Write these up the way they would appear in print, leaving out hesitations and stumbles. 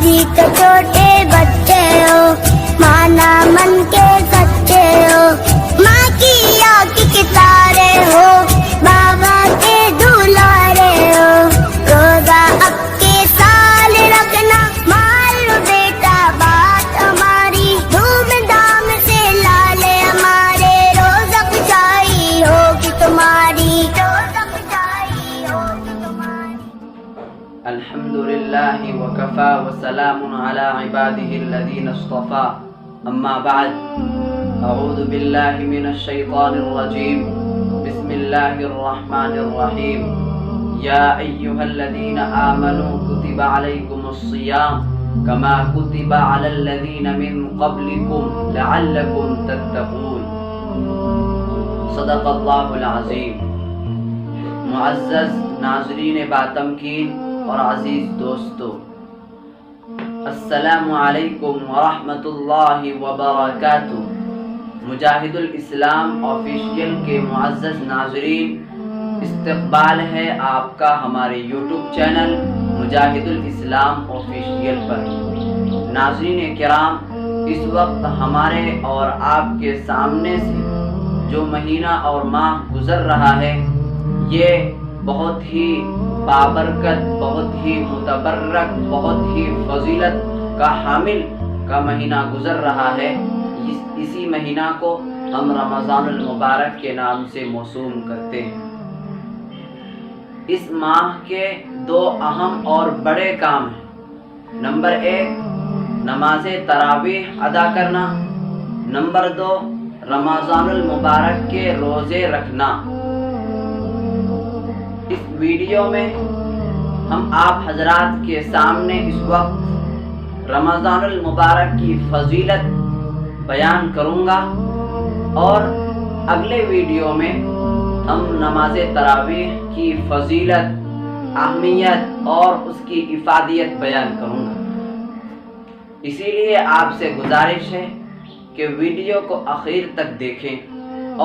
जी के छोटे बच्चे हो, माना मन के सच्चे हो, माँ की आँख के तारे हो, बाबा के दुलारे हो। रोजा अब के साल रखना, मान लो बेटा बात हमारी, धूमधाम से लाले हमारे, रोजा खुशाई होगी तुम्हारी, रोजा खुशाई होगी तुम्हारी। अल्हम्दुलिल्लाहि वकफा वसलामुन अला इबादिहिल्लज़ीना इस्तफ़ा, अम्मा बाद, अऊज़ु बिल्लाहि मिनश शैतानिर रजीम, बिस्मिल्लाहिर रहमानिर रहीम। या अय्युहल्लज़ीना आमनू कुतिबा अलैकुमुस सियाम कमा कुतिबा अलल्लज़ीना मिन क़ब्लिकुम लअल्लकुम तत्तक़ून। सदक़ल्लाहुल अज़ीम। मुअज़्ज़ज़ नाज़रीन बातमकीन और अजीज दोस्तों, अस्सलामु अलैकुम व रहमतुल्लाहि व बरकातुहू। मुजाहिदुल इस्लाम ऑफिशियल के मुअज़्ज़ज़ नाज़रीन, इस्तक़बाल है आपका हमारे यूट्यूब चैनल मुजाहिदुल इस्लाम ऑफिशियल पर। नाज़रीन किराम, इस वक्त हमारे और आपके सामने से जो महीना और माह गुज़र रहा है, ये बहुत ही बाबरकत, बहुत ही मुतबर्रक, बहुत ही फजीलत का हामिल का महीना गुज़र रहा है। इसी महीना को हम रमज़ानुल मुबारक के नाम से मौसूम करते हैं। इस माह के दो अहम और बड़े काम हैं। नंबर 1, नमाज तरावीह अदा करना। नंबर 2, रमज़ानुल मुबारक के रोज़े रखना। इस वीडियो में हम आप हजरात के सामने इस वक्त रमज़ानुल मुबारक की फजीलत बयान करूँगा और अगले वीडियो में हम नमाज तरावीह की फजीलत, अहमियत और उसकी इफादियत बयान करूँगा। इसीलिए आपसे गुजारिश है कि वीडियो को आखिर तक देखें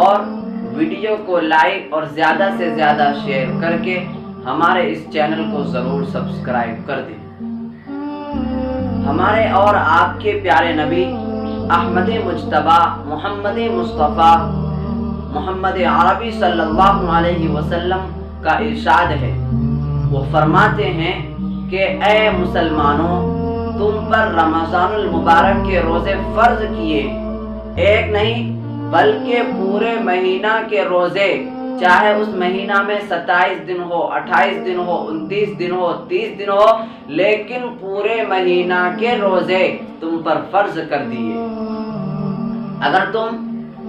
और वीडियो को लाइक और ज़्यादा से ज़्यादा शेयर करके हमारे इस चैनल को ज़रूर सब्सक्राइब कर दें। हमारे और आपके प्यारे नबी अहमद मुज्तबा मोहम्मद मुस्तफ़ा मोहम्मद अरबी सल्लल्लाहु अलैहि वसल्लम का इरशाद है। वो फरमाते हैं कि ए मुसलमानों, तुम पर रमज़ानुल मुबारक के रोज़े फ़र्ज किए, एक नहीं बल्कि पूरे महीना के रोज़े, चाहे उस महीना में 27 दिन हो, 28 दिन हो, 29 दिन हो, 30 दिन हो, लेकिन पूरे महीना के रोज़े तुम पर फर्ज कर दिए। अगर तुम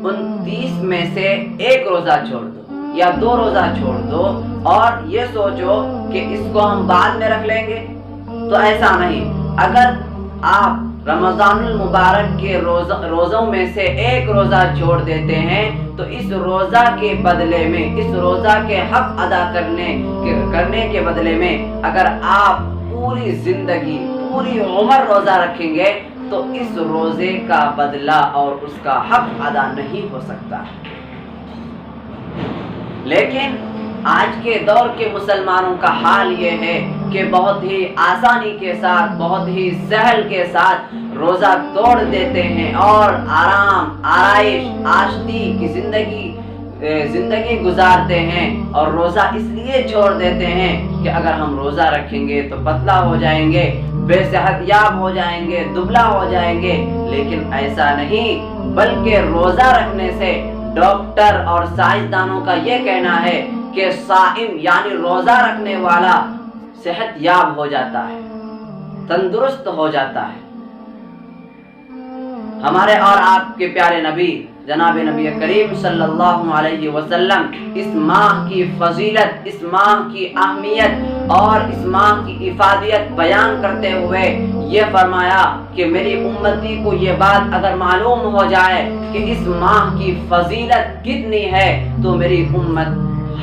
29 में से एक रोज़ा छोड़ दो या 2 रोज़ा छोड़ दो और ये सोचो कि इसको हम बाद में रख लेंगे, तो ऐसा नहीं। अगर आप रमज़ानुल मुबारक के रोज़ों में से एक रोज़ा छोड़ देते हैं, तो इस रोज़ा के बदले में, इस रोज़ा के हक अदा करने के बदले में अगर आप पूरी ज़िंदगी, पूरी उम्र रोज़ा रखेंगे, तो इस रोज़े का बदला और उसका हक अदा नहीं हो सकता। लेकिन आज के दौर के मुसलमानों का हाल ये है कि बहुत ही आसानी के साथ, बहुत ही सहल के साथ रोज़ा तोड़ देते हैं और आराम, आराइश, आश्ती की ज़िंदगी गुजारते हैं। और रोज़ा इसलिए छोड़ देते हैं कि अगर हम रोज़ा रखेंगे तो पतला हो जाएंगे, बेसेहतयाब हो जाएंगे, दुबला हो जाएंगे। लेकिन ऐसा नहीं, बल्कि रोज़ा रखने से डॉक्टर और साइंसदानों का ये कहना है कि साइम यानी रोज़ा रखने वाला सेहतयाब हो जाता है, तंदुरुस्त हो जाता है। हमारे और आपके प्यारे नबी जनाब नबी करीम सल्लल्लाहु अलैहि वसल्लम इस माह की फजीलत, इस माह की अहमियत और इस माह की इफादियत बयान करते हुए ये फरमाया कि मेरी उम्मती को ये बात अगर मालूम हो जाए कि इस माह की फजीलत कितनी है, तो मेरी उम्मत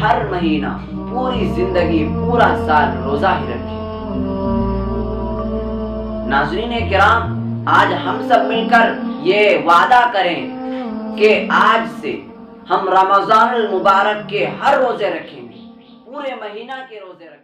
हर महीना, पूरी जिंदगी, पूरा साल रोज़ा ही रखे। नाज़रीन किराम, आज हम सब मिलकर ये वादा करें कि आज से हम रमज़ानुल मुबारक के हर रोज़े रखेंगे, पूरे महीना के रोज़े रखेंगे।